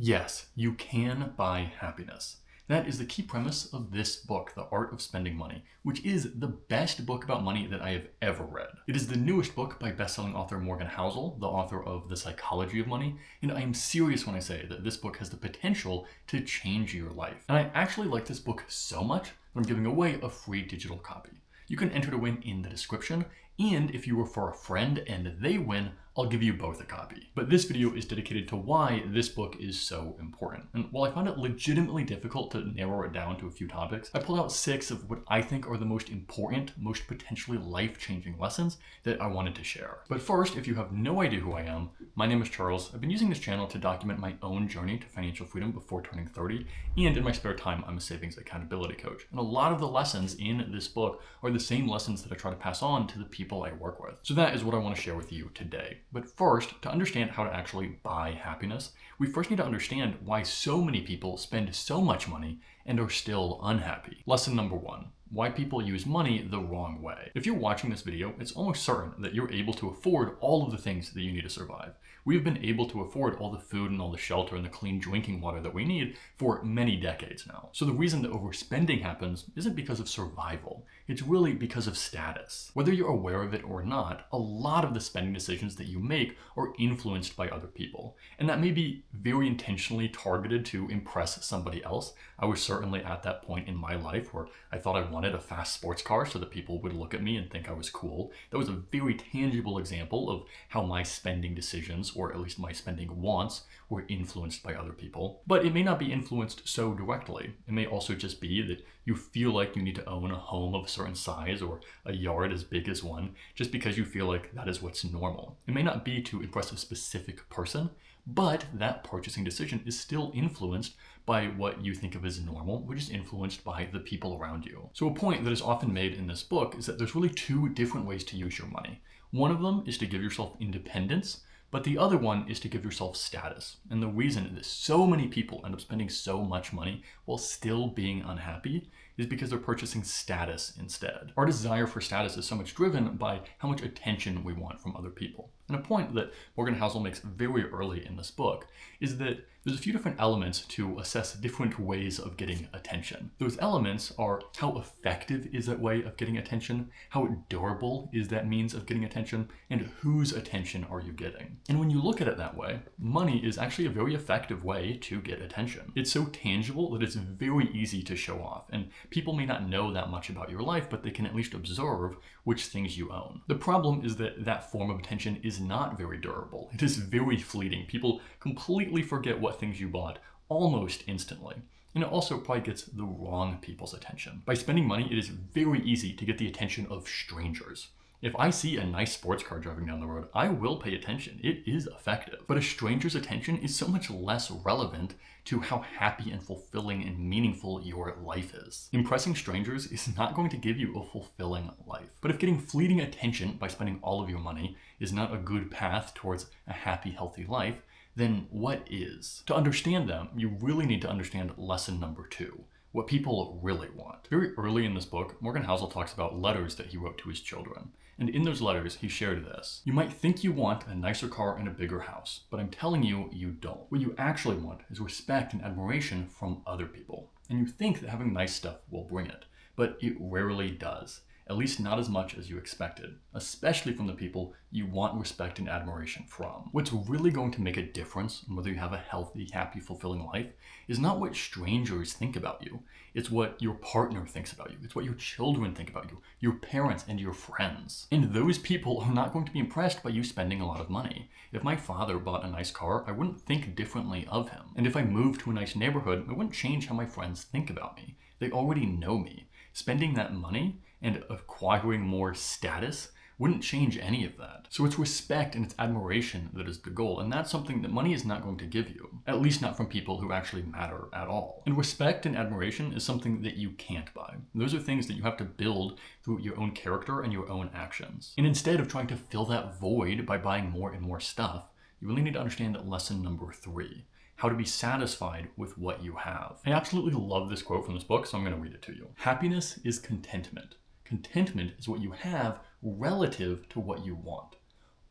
Yes, you can buy happiness. That is the key premise of this book, The Art of Spending Money, which is the best book about money that I have ever read. It is the newest book by bestselling author Morgan Housel, the author of The Psychology of Money, and I am serious when I say that this book has the potential to change your life. And I actually like this book so much that I'm giving away a free digital copy. You can enter to win in the description, and if you refer a friend and they win, I'll give you both a copy. But this video is dedicated to why this book is so important. And while I found it legitimately difficult to narrow it down to a few topics, I pulled out 6 of what I think are the most important, most potentially life-changing lessons that I wanted to share. But first, if you have no idea who I am, my name is Charles. I've been using this channel to document my own journey to financial freedom before turning 30, and in my spare time, I'm a savings accountability coach. And a lot of the lessons in this book are the same lessons that I try to pass on to the people I work with. So that is what I want to share with you today. But first, to understand how to actually buy happiness, we first need to understand why so many people spend so much money and are still unhappy. Lesson number 1. Why people use money the wrong way. If you're watching this video, it's almost certain that you're able to afford all of the things that you need to survive. We've been able to afford all the food and all the shelter and the clean drinking water that we need for many decades now. So the reason that overspending happens isn't because of survival. It's really because of status. Whether you're aware of it or not, a lot of the spending decisions that you make are influenced by other people. And that may be very intentionally targeted to impress somebody else. I was certainly at that point in my life where I thought I wanted a fast sports car so that people would look at me and think I was cool. That was a very tangible example of how my spending decisions, or at least my spending wants, were influenced by other people. But it may not be influenced so directly. It may also just be that you feel like you need to own a home of a certain size or a yard as big as one just because you feel like that is what's normal. It may not be to impress a specific person, but that purchasing decision is still influenced by what you think of as normal, which is influenced by the people around you. So a point that is often made in this book is that there's really 2 different ways to use your money. One of them is to give yourself independence, but the other one is to give yourself status. And the reason that so many people end up spending so much money while still being unhappy is because they're purchasing status instead. Our desire for status is so much driven by how much attention we want from other people. And a point that Morgan Housel makes very early in this book is that there's a few different elements to assess different ways of getting attention. Those elements are how effective is that way of getting attention, how durable is that means of getting attention, and whose attention are you getting. And when you look at it that way, money is actually a very effective way to get attention. It's so tangible that it's very easy to show off, and people may not know that much about your life, but they can at least observe which things you own. The problem is that that form of attention is not very durable. It is very fleeting. People completely forget what things you bought almost instantly. And it also probably gets the wrong people's attention. By spending money, it is very easy to get the attention of strangers. If I see a nice sports car driving down the road, I will pay attention. It is effective. But a stranger's attention is so much less relevant to how happy and fulfilling and meaningful your life is. Impressing strangers is not going to give you a fulfilling life. But if getting fleeting attention by spending all of your money is not a good path towards a happy, healthy life, then what is? To understand them, you really need to understand lesson number 2. What people really want. Very early in this book, Morgan Housel talks about letters that he wrote to his children. And in those letters, he shared this. You might think you want a nicer car and a bigger house, but I'm telling you, you don't. What you actually want is respect and admiration from other people. And you think that having nice stuff will bring it, but it rarely does. At least not as much as you expected, especially from the people you want respect and admiration from. What's really going to make a difference in whether you have a healthy, happy, fulfilling life is not what strangers think about you. It's what your partner thinks about you. It's what your children think about you, your parents and your friends. And those people are not going to be impressed by you spending a lot of money. If my father bought a nice car, I wouldn't think differently of him. And if I moved to a nice neighborhood, it wouldn't change how my friends think about me. They already know me. Spending that money and acquiring more status wouldn't change any of that. So it's respect and it's admiration that is the goal, and that's something that money is not going to give you, at least not from people who actually matter at all. And respect and admiration is something that you can't buy. Those are things that you have to build through your own character and your own actions. And instead of trying to fill that void by buying more and more stuff, you really need to understand lesson number 3. How to be satisfied with what you have. I absolutely love this quote from this book, so I'm going to read it to you. Happiness is contentment. Contentment is what you have relative to what you want.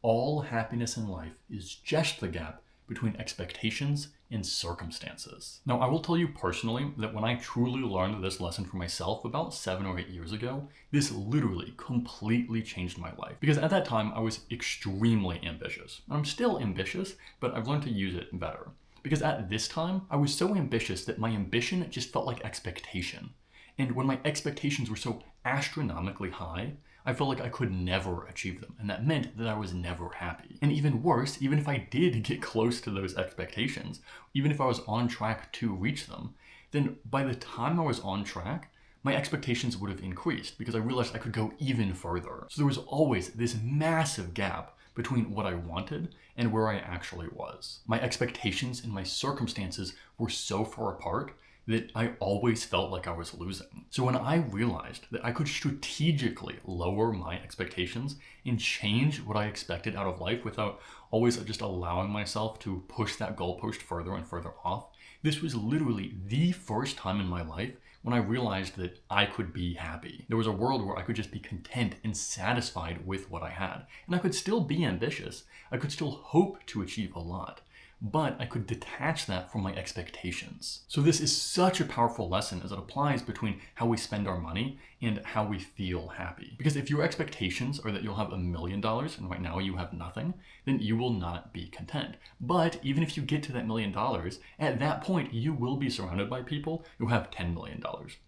All happiness in life is just the gap between expectations and circumstances. Now, I will tell you personally that when I truly learned this lesson for myself about 7 or 8 years ago, this literally completely changed my life. Because at that time, I was extremely ambitious. I'm still ambitious, but I've learned to use it better. Because at this time, I was so ambitious that my ambition just felt like expectation. And when my expectations were so astronomically high, I felt like I could never achieve them, and that meant that I was never happy. And even worse, even if I did get close to those expectations, even if I was on track to reach them, then by the time I was on track, my expectations would have increased because I realized I could go even further. So there was always this massive gap between what I wanted and where I actually was. My expectations and my circumstances were so far apart that I always felt like I was losing. So when I realized that I could strategically lower my expectations and change what I expected out of life without always just allowing myself to push that goalpost further and further off, this was literally the first time in my life when I realized that I could be happy. There was a world where I could just be content and satisfied with what I had. And I could still be ambitious. I could still hope to achieve a lot, but I could detach that from my expectations. So this is such a powerful lesson as it applies between how we spend our money and how we feel happy. Because if your expectations are that you'll have $1 million and right now you have nothing, then you will not be content. But even if you get to that $1 million, at that point you will be surrounded by people who have $10 million.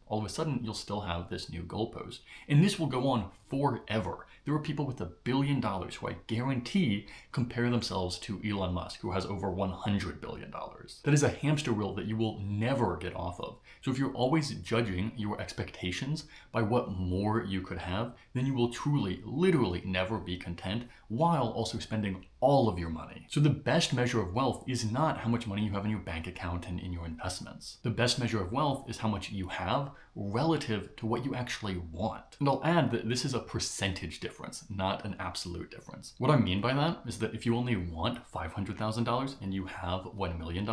All of a sudden you'll still have this new goalpost. And this will go on forever. There are people with $1 billion who I guarantee compare themselves to Elon Musk, who has over $100 billion. That is a hamster wheel that you will never get off of. So if you're always judging your expectations by what more you could have, then you will truly, literally never be content while also spending all of your money. So the best measure of wealth is not how much money you have in your bank account and in your investments. The best measure of wealth is how much you have relative to what you actually want. And I'll add that this is a percentage difference, not an absolute difference. What I mean by that is that if you only want $500,000 and you have $1 million,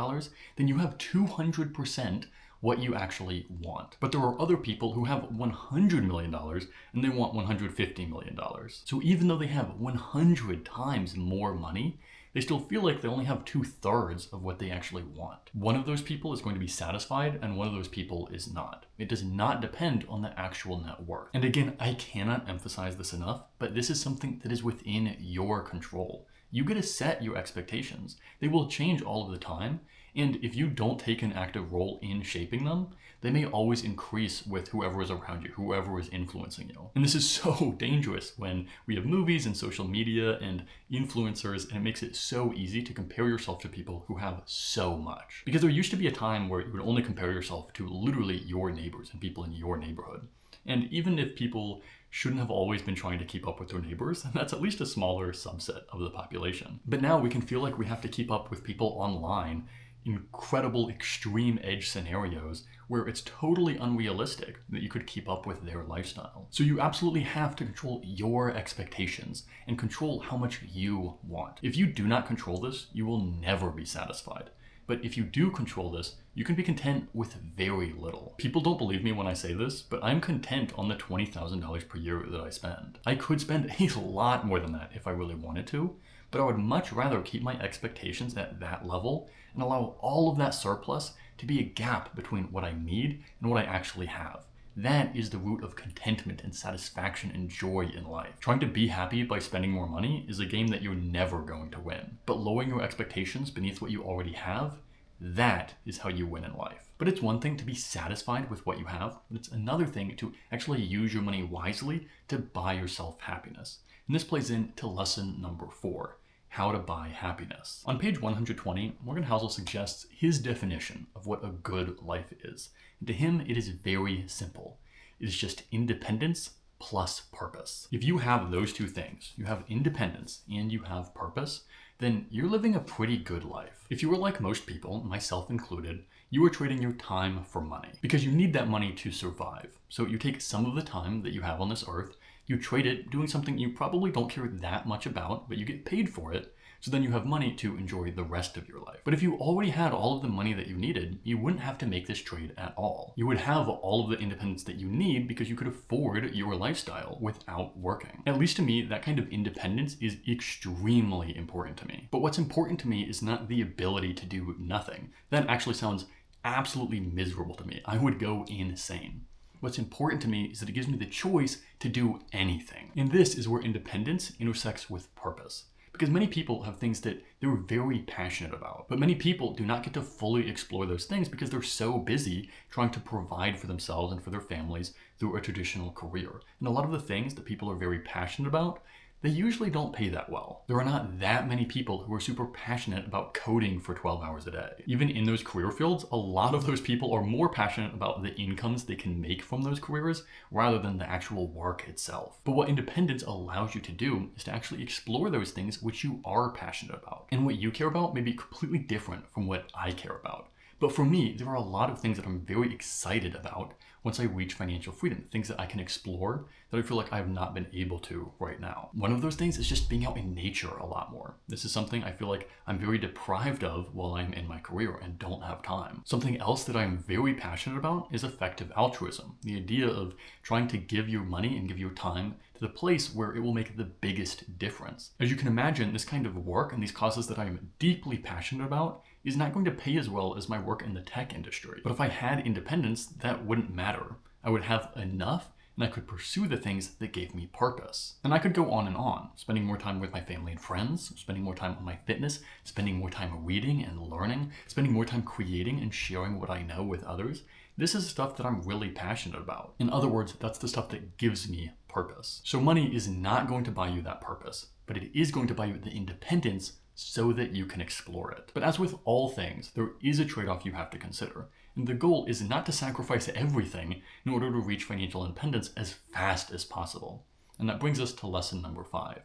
then you have 200% what you actually want. But there are other people who have $100 million and they want $150 million. So even though they have 100 times more money, they still feel like they only have 2/3 of what they actually want. One of those people is going to be satisfied and one of those people is not. It does not depend on the actual net worth. And again, I cannot emphasize this enough, but this is something that is within your control. You get to set your expectations. They will change all of the time. And if you don't take an active role in shaping them, they may always increase with whoever is around you, whoever is influencing you. And this is so dangerous when we have movies and social media and influencers, and it makes it so easy to compare yourself to people who have so much. Because there used to be a time where you would only compare yourself to literally your neighbors and people in your neighborhood. And even if people shouldn't have always been trying to keep up with their neighbors, that's at least a smaller subset of the population. But now we can feel like we have to keep up with people online, incredible extreme edge scenarios where it's totally unrealistic that you could keep up with their lifestyle. So you absolutely have to control your expectations and control how much you want. If you do not control this, you will never be satisfied. But if you do control this, you can be content with very little. People don't believe me when I say this, but I'm content on the $20,000 per year that I spend. I could spend a lot more than that if I really wanted to, but I would much rather keep my expectations at that level and allow all of that surplus to be a gap between what I need and what I actually have. That is the root of contentment and satisfaction and joy in life. Trying to be happy by spending more money is a game that you're never going to win. But lowering your expectations beneath what you already have, that is how you win in life. But it's one thing to be satisfied with what you have, but it's another thing to actually use your money wisely to buy yourself happiness. And this plays into lesson number 4. How to buy happiness. On page 120, Morgan Housel suggests his definition of what a good life is. And to him, it is very simple. It is just independence plus purpose. If you have those two things, you have independence and you have purpose, then you're living a pretty good life. If you were like most people, myself included, you are trading your time for money because you need that money to survive. So you take some of the time that you have on this earth, you trade it doing something you probably don't care that much about, but you get paid for it So then you have money to enjoy the rest of your life. But if you already had all of the money that you needed, you wouldn't have to make this trade at all. You would have all of the independence that you need because you could afford your lifestyle without working. At least to me, that kind of independence is extremely important to me. But what's important to me is not the ability to do nothing. That actually sounds absolutely miserable to me. I would go insane. What's important to me is that it gives me the choice to do anything. And this is where independence intersects with purpose. Because many people have things that they're very passionate about, but many people do not get to fully explore those things because they're so busy trying to provide for themselves and for their families through a traditional career. And a lot of the things that people are very passionate about, they usually don't pay that well. There are not that many people who are super passionate about coding for 12 hours a day. Even in those career fields, a lot of those people are more passionate about the incomes they can make from those careers rather than the actual work itself. But what independence allows you to do is to actually explore those things which you are passionate about. And what you care about may be completely different from what I care about. But for me, there are a lot of things that I'm very excited about once I reach financial freedom, things that I can explore that I feel like I have not been able to right now. One of those things is just being out in nature a lot more. This is something I feel like I'm very deprived of while I'm in my career and don't have time. Something else that I'm very passionate about is effective altruism. The idea of trying to give your money and give your time to the place where it will make the biggest difference. As you can imagine, this kind of work and these causes that I'm deeply passionate about is not going to pay as well as my work in the tech industry. But if I had independence, that wouldn't matter. I would have enough and I could pursue the things that gave me purpose. And I could go on, spending more time with my family and friends, spending more time on my fitness, spending more time reading and learning, spending more time creating and sharing what I know with others. This is stuff that I'm really passionate about. In other words, that's the stuff that gives me purpose. So money is not going to buy you that purpose, but it is going to buy you the independence so that you can explore it. But as with all things, there is a trade-off you have to consider. And the goal is not to sacrifice everything in order to reach financial independence as fast as possible. And that brings us to lesson number 5.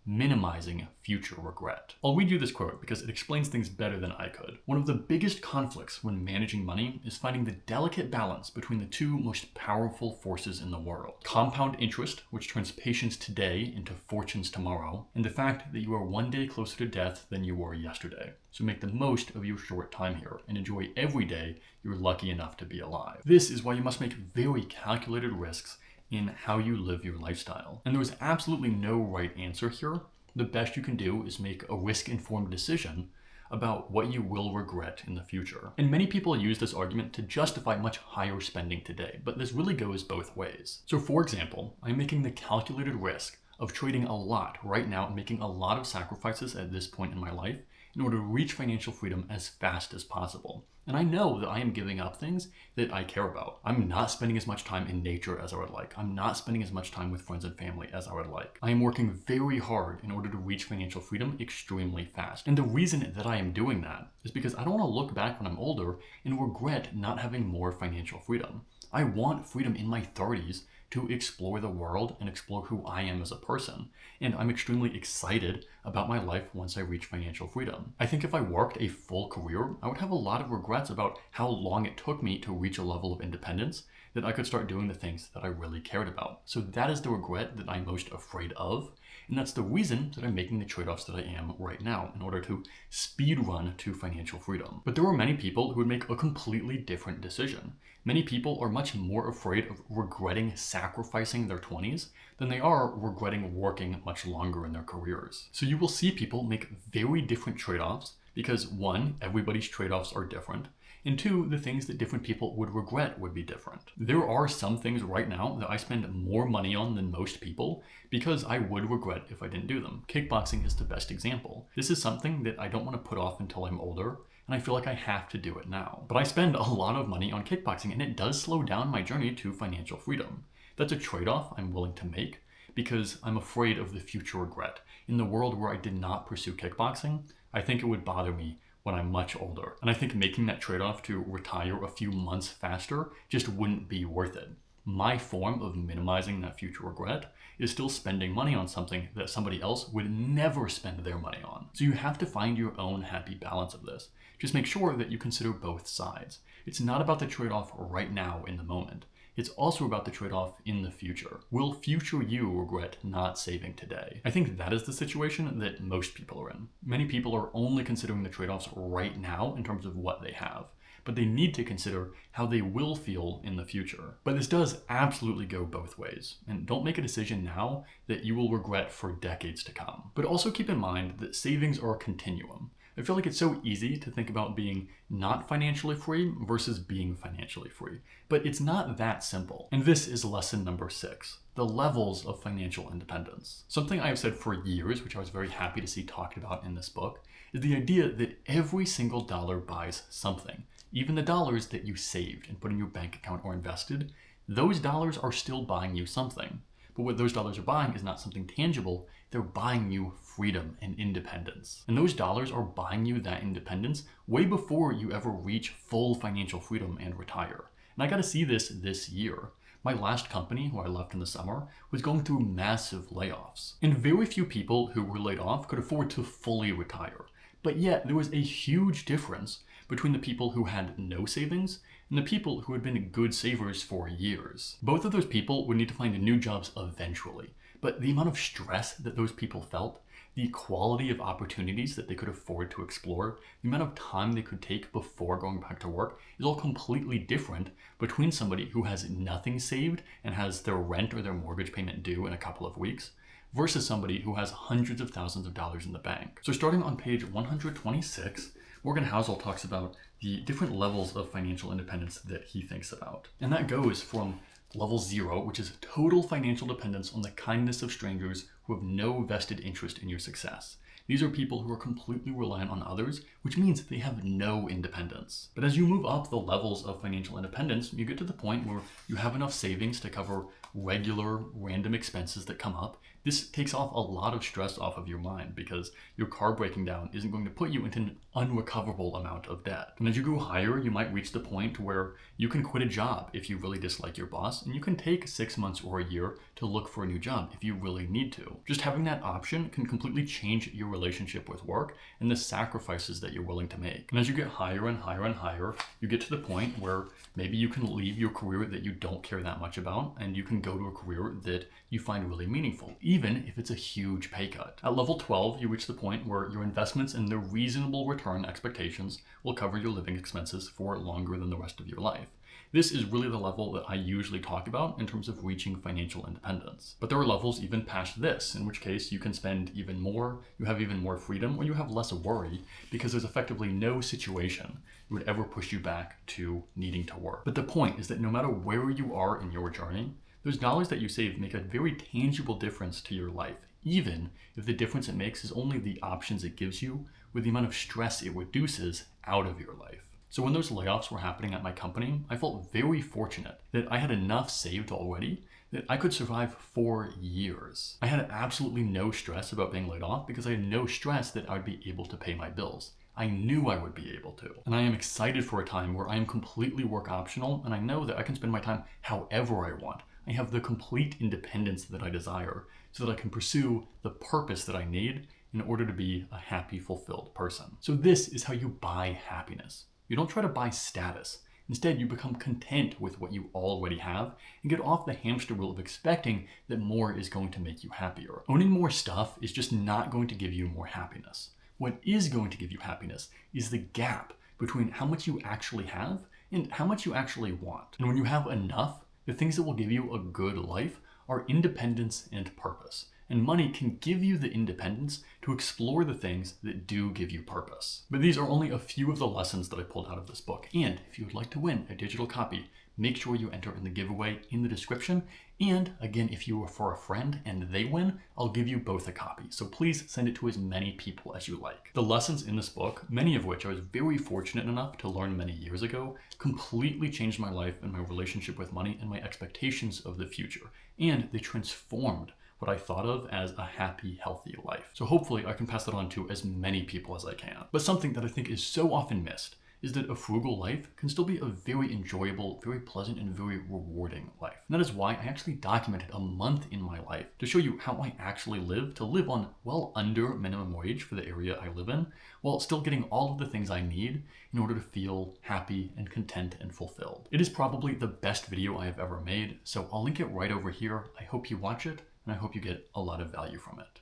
Minimizing future regret. I'll read you this quote because it explains things better than I could. One of the biggest conflicts when managing money is finding the delicate balance between the two most powerful forces in the world. Compound interest, which turns patience today into fortunes tomorrow, and the fact that you are one day closer to death than you were yesterday. So make the most of your short time here and enjoy every day you're lucky enough to be alive. This is why you must make very calculated risks in how you live your lifestyle. And there is absolutely no right answer here. The best you can do is make a risk-informed decision about what you will regret in the future. And many people use this argument to justify much higher spending today, but this really goes both ways. So for example, I'm making the calculated risk of trading a lot right now and making a lot of sacrifices at this point in my life in order to reach financial freedom as fast as possible. And I know that I am giving up things that I care about. I'm not spending as much time in nature as I would like. I'm not spending as much time with friends and family as I would like. I am working very hard in order to reach financial freedom extremely fast. And the reason that I am doing that is because I don't want to look back when I'm older and regret not having more financial freedom. I want freedom in my 30s to explore the world and explore who I am as a person. And I'm extremely excited about my life once I reach financial freedom. I think if I worked a full career, I would have a lot of regrets about how long it took me to reach a level of independence that I could start doing the things that I really cared about. So that is the regret that I'm most afraid of. And that's the reason that I'm making the trade-offs that I am right now in order to speed run to financial freedom. But there are many people who would make a completely different decision. Many people are much more afraid of regretting sacrificing their 20s than they are regretting working much longer in their careers. So you will see people make very different trade-offs because 1, everybody's trade-offs are different, and 2, the things that different people would regret would be different. There are some things right now that I spend more money on than most people because I would regret if I didn't do them. Kickboxing is the best example. This is something that I don't want to put off until I'm older, and I feel like I have to do it now. But I spend a lot of money on kickboxing, and it does slow down my journey to financial freedom. That's a trade-off I'm willing to make because I'm afraid of the future regret. In the world where I did not pursue kickboxing, I think it would bother me when I'm much older. And I think making that trade-off to retire a few months faster just wouldn't be worth it. My form of minimizing that future regret is still spending money on something that somebody else would never spend their money on. So you have to find your own happy balance of this. Just make sure that you consider both sides. It's not about the trade-off right now in the moment. it's also about the trade-off in the future. Will future you regret not saving today? I think that is the situation that most people are in. Many people are only considering the trade-offs right now in terms of what they have, but they need to consider how they will feel in the future. But this does absolutely go both ways, and don't make a decision now that you will regret for decades to come. But also keep in mind that savings are a continuum. I feel like it's so easy to think about being not financially free versus being financially free, but it's not that simple. And this is lesson number 6, the levels of financial independence. Something I have said for years, which I was very happy to see talked about in this book, is the idea that every single dollar buys something. Even the dollars that you saved and put in your bank account or invested, those dollars are still buying you something. But what those dollars are buying is not something tangible, they're buying you freedom and independence. And those dollars are buying you that independence way before you ever reach full financial freedom and retire. And I got to see this year. My last company, who I left in the summer, was going through massive layoffs. And very few people who were laid off could afford to fully retire. But yet there was a huge difference between the people who had no savings and the people who had been good savers for years. Both of those people would need to find new jobs eventually, but the amount of stress that those people felt, the quality of opportunities that they could afford to explore, the amount of time they could take before going back to work is all completely different between somebody who has nothing saved and has their rent or their mortgage payment due in a couple of weeks versus somebody who has hundreds of thousands of dollars in the bank. So starting on page 126, Morgan Housel talks about the different levels of financial independence that he thinks about. And that goes from level 0, which is total financial dependence on the kindness of strangers who have no vested interest in your success. These are people who are completely reliant on others, which means they have no independence. But as you move up the levels of financial independence, you get to the point where you have enough savings to cover regular random expenses that come up. This takes off a lot of stress off of your mind because your car breaking down isn't going to put you into an unrecoverable amount of debt. And as you go higher, you might reach the point where you can quit a job if you really dislike your boss, and you can take 6 months or a year to look for a new job if you really need to. Just having that option can completely change your relationship with work and the sacrifices that you're willing to make. And as you get higher and higher and higher, you get to the point where maybe you can leave your career that you don't care that much about, and you can go to a career that you find really meaningful, even if it's a huge pay cut. At level 12, you reach the point where your investments and the reasonable return expectations will cover your living expenses for longer than the rest of your life. This is really the level that I usually talk about in terms of reaching financial independence. But there are levels even past this, in which case you can spend even more, you have even more freedom, or you have less worry because there's effectively no situation that would ever push you back to needing to work. But the point is that no matter where you are in your journey, those dollars that you save make a very tangible difference to your life, even if the difference it makes is only the options it gives you with the amount of stress it reduces out of your life. So when those layoffs were happening at my company, I felt very fortunate that I had enough saved already that I could survive for years. I had absolutely no stress about being laid off because I had no stress that I would be able to pay my bills. I knew I would be able to. And I am excited for a time where I am completely work optional and I know that I can spend my time however I want. I have the complete independence that I desire so that I can pursue the purpose that I need in order to be a happy, fulfilled person. So this is how you buy happiness. You don't try to buy status. Instead, you become content with what you already have and get off the hamster wheel of expecting that more is going to make you happier. Owning more stuff is just not going to give you more happiness. What is going to give you happiness is the gap between how much you actually have and how much you actually want. And when you have enough, the things that will give you a good life are independence and purpose. And money can give you the independence to explore the things that do give you purpose. But these are only a few of the lessons that I pulled out of this book. And if you would like to win a digital copy, make sure you enter in the giveaway in the description. And again, if you refer a friend and they win, I'll give you both a copy. So please send it to as many people as you like. The lessons in this book, many of which I was very fortunate enough to learn many years ago, completely changed my life and my relationship with money and my expectations of the future. And they transformed what I thought of as a happy, healthy life. So hopefully I can pass that on to as many people as I can. But something that I think is so often missed is that a frugal life can still be a very enjoyable, very pleasant, and very rewarding life. And that is why I actually documented a month in my life to show you how I actually live, to live on well under minimum wage for the area I live in, while still getting all of the things I need in order to feel happy and content and fulfilled. It is probably the best video I have ever made, so I'll link it right over here. I hope you watch it, and I hope you get a lot of value from it.